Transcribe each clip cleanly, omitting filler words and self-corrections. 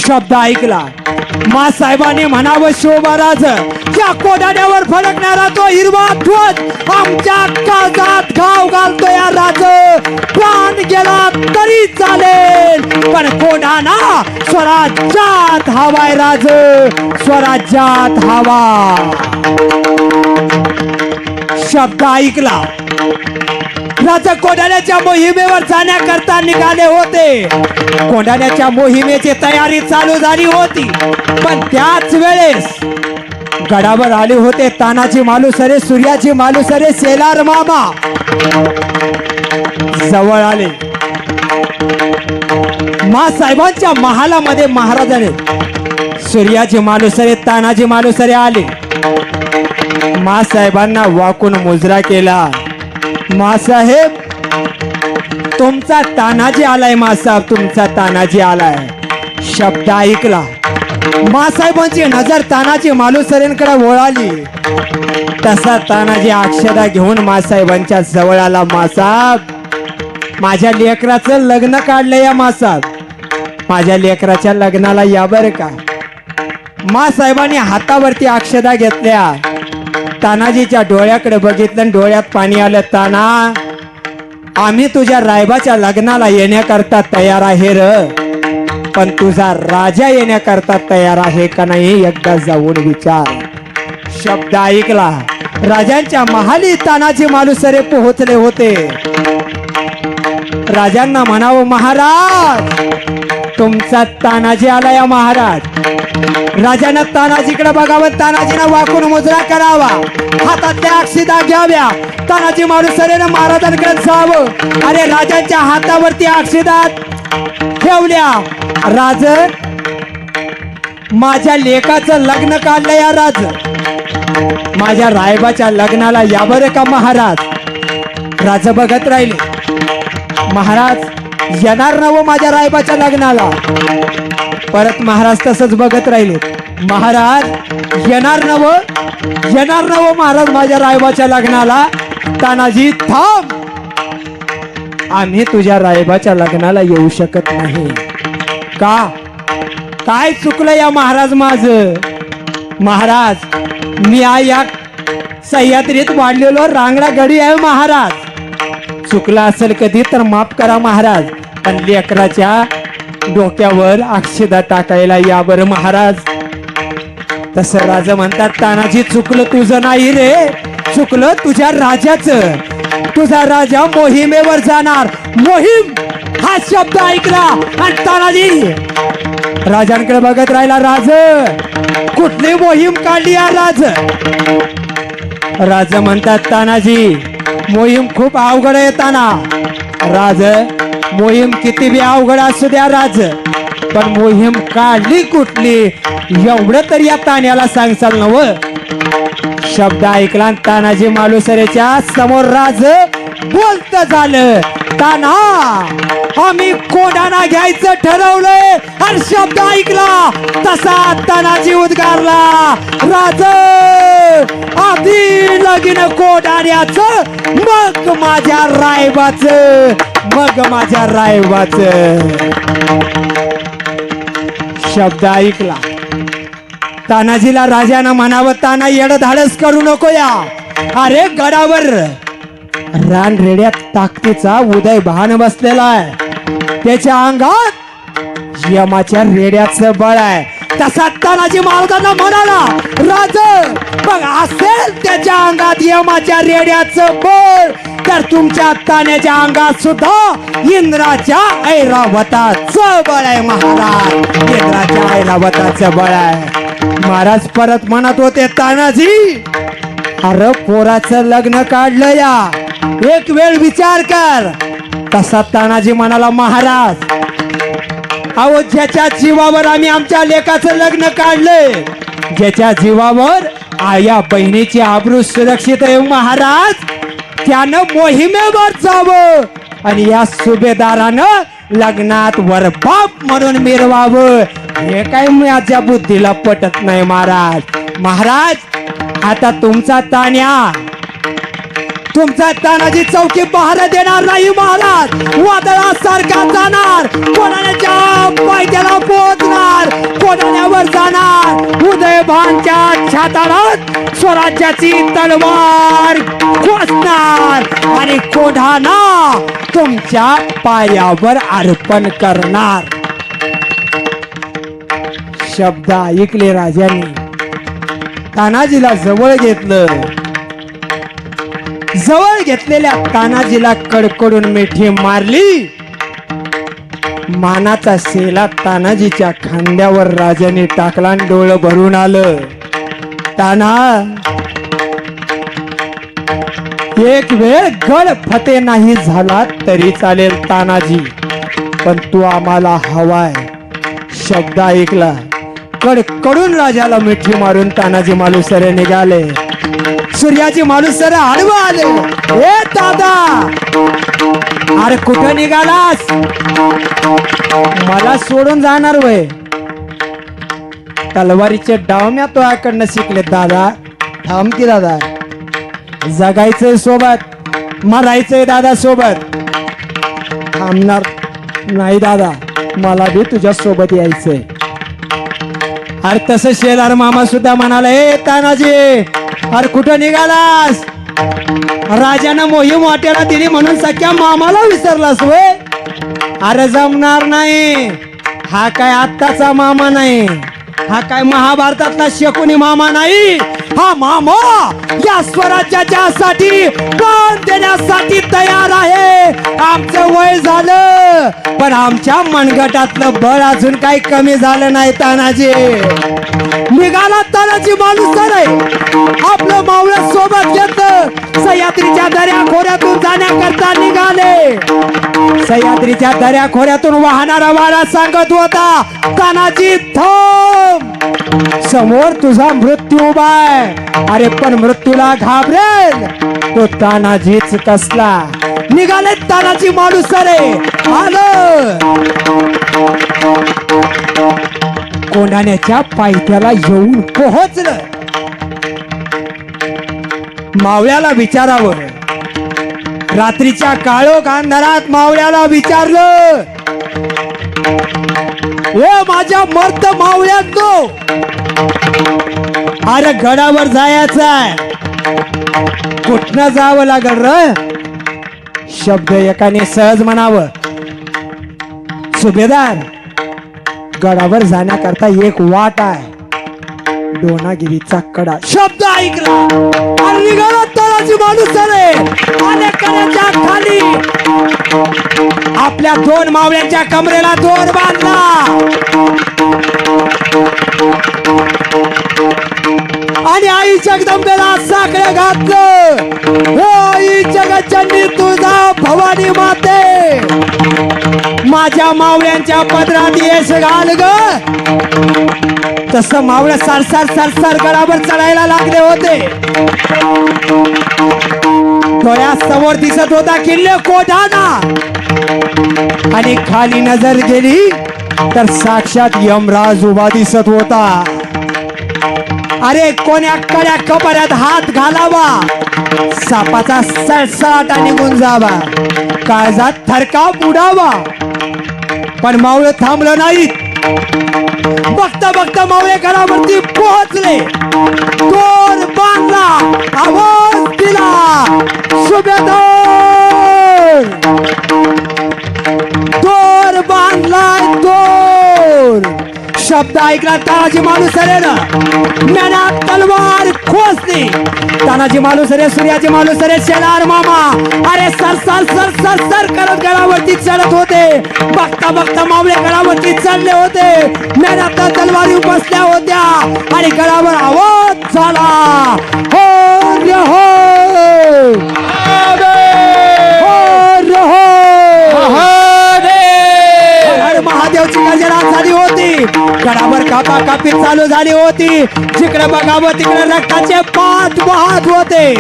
शब्द ऐकला मासाहेबांनी म्हणावं शोभाराज या कोडाड्यावर फडकणारा तो हिरवा ध्वज आमच्या काळजात घाव घालतो या राज प्राण गेला तरी चालेल पण कोडाना स्वराज्यात हवाय राज स्वराज्यात हवा शब्द ऐकला राजा कोंढाण्याच्या मोहिमेवर जाण्याकरता निघाले होते कोंढाण्याच्या मोहिमेची तयारी चालू झाली होती पण त्याच वेळेस गडावर आले होते तानाजी मालुसरे सूर्याजी मालुसरे सेलार मामा जवळ आले मासाहेबांच्या महालामध्ये महाराजाने सूर्याजी मालुसरे तानाजी मालुसरे आले मासाहेबांना वाकून मुजरा केला मासाहेब तुमचा तानाजी आलाय मासाहेब तुमचा तानाजी आलाय शब्द ऐकला मासाहेबांची नजर तानाजी मालुसरेंकडे वळाली तसा तानाजी अक्षदा घेऊन मासाहेबांच्या जवळ आला मासाहेब माझ्या लेकराचं लग्न काढलं या मासाहेब माझ्या लेकराच्या लग्नाला या बरं का मासाहेबांनी हातावरती अक्षदा घेतल्या तानाजीच्या डोळ्याकडे बघितलं आणि डोळ्यात पाणी आलं ताना आम्ही तुझ्या रायबाच्या लग्नाला येण्याकरता तयार आहे र पण तुझा राजा येण्याकरता तयार आहे का नाही एकदा जाऊन विचार शब्द ऐकला राजांच्या महाली तानाजी मालुसरे पोहोचले होते राजांना म्हणावं महाराज तुमचा तानाजी आला या महाराज राजानं तानाजीकडे बघावं तानाजीनं वाकून मुजरा करावा हातातल्या अक्षदा घ्याव्या तानाजी मालुसरेनं महाराजांकडे जावं अरे राजांच्या हातावरती अक्षदा ठेवल्या राज माझ्या लेकाचं लग्न काढलं या राज माझ्या रायबाच्या लग्नाला या बरं का महाराज राजा बघत राहिले महाराज येणार ना व माझ्या रायबाच्या लग्नाला परत महाराज तसंच बघत राहिले महाराज येणार ना व महाराज माझ्या रायबाच्या लग्नाला तानाजी थांब आम्ही तुझ्या रायबाच्या लग्नाला येऊ शकत नाही का काय चुकलं या महाराज माझं महाराज मी या सह्याद्रीत वाढलेलो रांगडा गडी आहे महाराज चुकला असेल कधी तर माफ करा महाराज पण लेकराच्या डोक्यावर अक्षदा टाकायला या बरं महाराज तसं राजा म्हणतात तानाजी चुकलं तुझं नाही रे चुकलं तुझ्या राजाचं तुझा राजा मोहिमेवर जाणार मोहीम हा शब्द ऐकला आणि तानाजी राजांकडे बघत राहिला राज कुठली मोहीम काढली या राज म्हणतात तानाजी मोहीम खूप अवघड आहे ताना राज मोहीम किती बी अवघड असू द्या राज पण मोहीम काढली कुठली एवढं तर या तान्याला सांगसाल नव शब्द ऐकला तानाजी मालुसरेच्या समोर राज बोलत झालं ताना आम्ही कोंढाणा घ्यायचं ठरवलंय आणि शब्द ऐकला तसा तानाजी उद्गारला राज आधी लगीन कोंढाण्याचं मग माझ्या रायबाचं शब्द ऐकला तानाजीला राजानं म्हणावं ताना येडधाडस करू नको या अरे गडावर रान रेड्यात ताकदीचा उदय भान बसलेला आहे त्याच्या अंगात यमाच्या रेड्याचं बळ आहे तसा तानाजी महाराजांना म्हणाला राज बघ असेल त्याच्या अंगात यमाच्या रेड्याचं बळ तर तुमच्या तान्याच्या अंगात सुद्धा इंद्राच्या ऐरावताचं बळ आहे महाराज इंद्राच्या ऐरावताचं बळ आहे महाराज परत म्हणत होते तानाजी अरे पोराचं लग्न काढलं या एक वेळ विचार कर तसा तानाजी म्हणाला महाराज अहो ज्याच्या जीवावर आम्ही आमच्या लेकाचं लग्न काढलंय ज्याच्या जीवावर आया बहिणीची आबरू सुरक्षित आहे महाराज त्यानं मोहिमेवर जावं आणि या सुभेदारानं लग्नात वरबाप म्हणून मिरवावं हे काय माझ्या बुद्धीला पटत नाही महाराज आता तुमचा तानाजी चौकी पहारा देणार नाही महाराज वादळासारखा जाणार कोणाच्या पायथ्याला पोहोचणार कोंढाण्यावर जाणार उदयभानच्या छाताडात स्वराज्याची तलवार खोचणार आणि कोंढाणा तुमच्या पायावर अर्पण करणार. शब्द ऐकले राजाने. तानाजीला जवळ घेतलं. जवळ घेतलेल्या तानाजीला कडकडून मिठी मारली. मानाचा सेला तानाजीच्या खांद्यावर राजाने टाकला आणि डोळं भरून आलं. ताना, एक वेळ गड फते नाही झाला तरी चालेल तानाजी, पण तू आम्हाला हवाय. शब्द ऐकला. कडकडून राजाला मिठी मारून तानाजी मालुसरे निघाले. सूर्याजी मालुसरे आडवा आले. ए दादा, अरे कुठं निघालास? मला सोडून जाणार वय? तलवारीचे डाव म्या तो आकडनं शिकले दादा. थांब की दादा, जगायचंय सोबत, मरायचंय दादा सोबत. थांबणार नाही दादा, मला बी तुझ्या सोबत यायचंय. अरे तसं शेलार मामा सुद्धा म्हणाला, ए तानाजी, अरे कुठं निघालास? राजानं मोहीम वाट्याला दिली म्हणून सख्या मामाला विसरलास वय? अरे जमणार नाही. हा काय आत्ताचा मामा नाही, हा काय महाभारतातला शकुनी मामा नाही. हा मामा या स्वराज्याच्या साठी प्राण देण्यासाठी तयार आहे. आमचं वय झालं, पण आमच्या मनगटातलं बळ अजून काही कमी झालं नाही. तानाजी निघाला. तानाजी मालुसरे आपलं मावळं सोबत घेतलं. सह्याद्रीच्या दर्या खोऱ्यातून जाण्याकरता निघाले. सह्याद्रीच्या दर्या खोऱ्यातून वाहणारा वारा सांगत होता, तानाजी थांब, समोर तुझा मृत्यू उभा आहे. अरे पण मृत्यूला घाबरेल तो तानाजीच कसला. निघाले तानाजी मालुसरे. आलं. कोंढाण्याच्या पायथ्याला येऊन पोहोचलं. मावळ्याला विचारावं. रात्रीच्या काळोख अंधारात मावळ्याला विचारलं, ए माझ्या मर्द मावळ्यांनो, अरे गडावर जायचंय, कुठनं जावं लागल र? शब्द एकाने सहज म्हणावं, सुभेदार, गडावर जाण्याकरता एक वाट आहे, डोनागिरीचा कडा. शब्द ऐकला आणि निघाला तानाजी मालुसरे. अनेक कड्याच्या खाली आपल्या दोन मावळ्यांच्या कमरेला दोर बांधला. आणि आई जगदंबेला साकडे घातलं. हे आई जगज्जननी तुझा भवानी माते, माझ्या मावळ्यांच्या पदरात यश घाल ग. तसं मावळ्या सरसर सरसर गडावर चढायला लागले होते. डोळ्यासमोर दिसत होता किल्ले कोंढाणा. आणि खाली नजर गेली तर साक्षात यमराज उभा दिसत होता. अरे कोण्या कड्या कपाऱ्यात हात घालावा, सापाचा सळसळाटा निघून जावा, काळजात थरकाप उडावा. पण मावळे थांबलं नाही. बघता बघता मावळे घरावरती पोहोचले. दोर बांधला, आवाज दिला, सुभेदार. दोर बांधलाय, दोर. शब्द ऐकला तानाजी मालुसरेनं. मनात तलवार खोचली. तानाजी मालुसरे, सूर्याजी मालुसरे, शेलार मामा अरे sir sir sir sir sir करत गडावरती चढत होते. बघता बघता मावळे गडावरती चढले होते. मनात तलवारी बसल्या होत्या आणि गडावर आवाज झाला, हो रे हो, महादेवची गर्जना झाली होती. गडावर कापा कापी चालू झाली होती. जिकडे बघावं तिकडे रक्ताचे पाठ वाहत होते.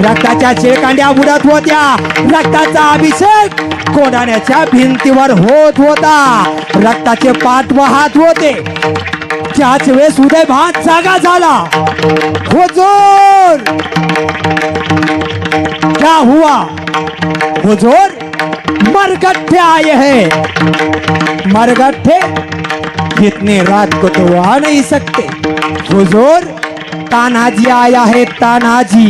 रक्ताच्या चिळकांड्या उडत होत्या. रक्ताचा अभिषेक कोंढाण्याच्या भिंतीवर होत होता. रक्ताचे पाठ वाहत होते. त्याच वेळेस उदयभान जागा झाला. हुजूर, क्या हुआ? हुजूर, मरगट्ठे आए हैं. मरगट्ठे? जितने रात को तो आ नहीं सकते। हुजूर, तानाजी आया है, तानाजी।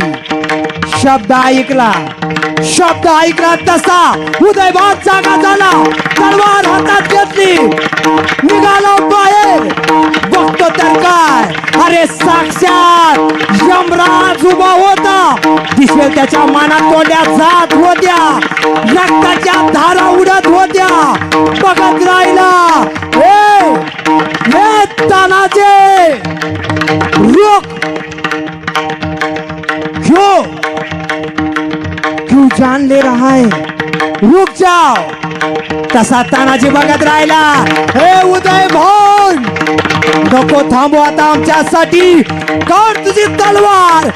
शब्द ऐकला तसा उदयभान जागा झाला, तलवार हातात घेतली, निघाला बाहेर। बघतो तर काय, अरे साक्षात यमराज उभा होता। दिसेल त्याच्या मनात तोंड्या जात होत्या, रक्ताच्या धारा उडत होत्या। बघत राहिला, हे तानाजी, रुक, क्यों जान ले रहा है, रुक जाओ। तसा तानाजी बघत राहिला, हे उदयभान, नको थांबू आता आमच्यासाठी, काढ तुझी तलवार।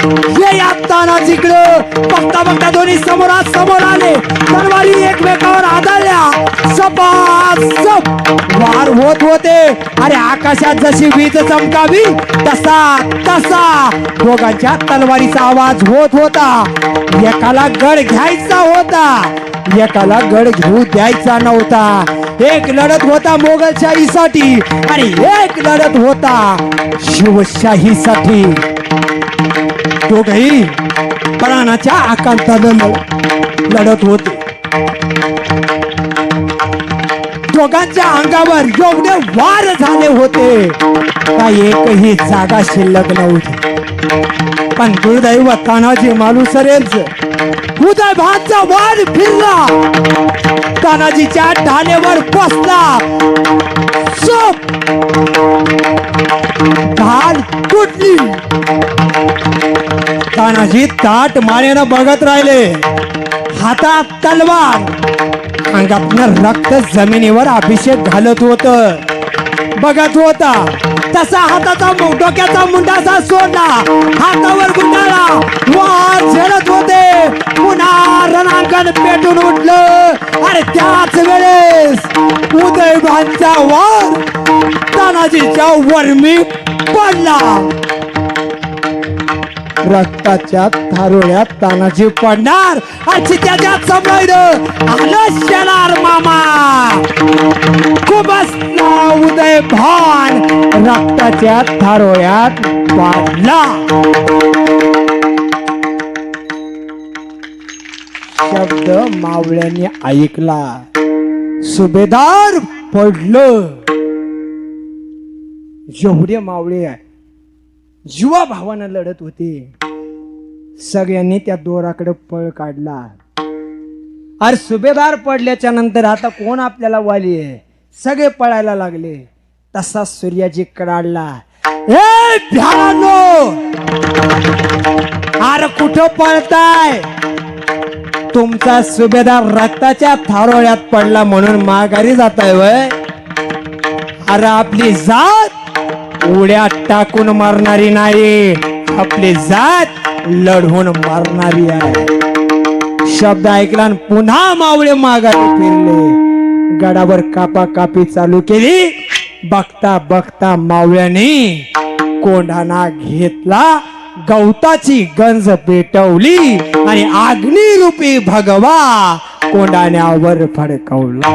ये या तानाजीकडे। बघता बघता दोन्ही समोरासमोर आले, तलवारी एकमेकावर आदळल्या, सपासप वार होत होते। अरे आकाशात जशी वीज चमकावी तसा दोघांच्या तलवारीचा आवाज होत होता। एकाला गड घ्यायचा होता, एकाला गड घेऊ द्यायचा नव्हता। एक लढत होता मोगलशाहीसाठी आणि एक लढत होता शिवशाहीसाठी। दोघही प्राणाच्या आकांतानं लढत होते। दोघांच्या अंगावर एवढे वार झाले होते का एकही जागा शिल्लक नव्हती। पण दुर्दैव तानाजी मालुसरेंचं उदयभानचा वार फिरला, तानाजीच्या ढालेवर बसला, ढाल तुटली। तानाजी ताट मानेनं बघत राहिले, हातात तलवार, अंगातनं रक्त जमिनीवर अभिषेक घालत होत। बघत होता तसा हाताचा डोक्याचा मुंडासा सोडला, हातावर गुंडाळा, वार झेलत होते। पुन्हा रणांगण पेटून उठलं। अरे त्याच वेळेस उदयभानचा वार तानाजीच्या वर्मी पडला। रक्ताच्या थारोळ्यात तानाजी पडणार, आणि त्याच्या समोर आलं शेलार मामा। खुबसला उदयभान रक्ताच्या थारोळ्यात पडला। शब्द मावळ्याने ऐकला, सुभेदार पडलं। एवढे मावळे जीवा भावानं लढत होते। सगळ्यांनी त्या दोराकडे पळ काढला। अरे सुभेदार पडल्याच्या नंतर आता कोण आपल्याला वाली आहे, सगळे पळायला लागले। तसा सूर्याजी कडाडला, ए भ्यानो, अरे कुठं पळताय? तुमचा सुभेदार रक्ताच्या थारोळ्यात पडला म्हणून माघारी जाताय वय? अरे आपली जात उड्या टाकून मारणारी नाही, आपली जात लढवून मारणारी आहे। शब्द ऐकला आणि पुन्हा मावळे माघारी फिरले। गडावर कापाकापी चालू केली। बघता बघता मावळ्याने कोंढाणा घेतला, गवताची गंज पेटवली आणि अग्निरूपी भगवा कोंढाण्यावर फडकवला।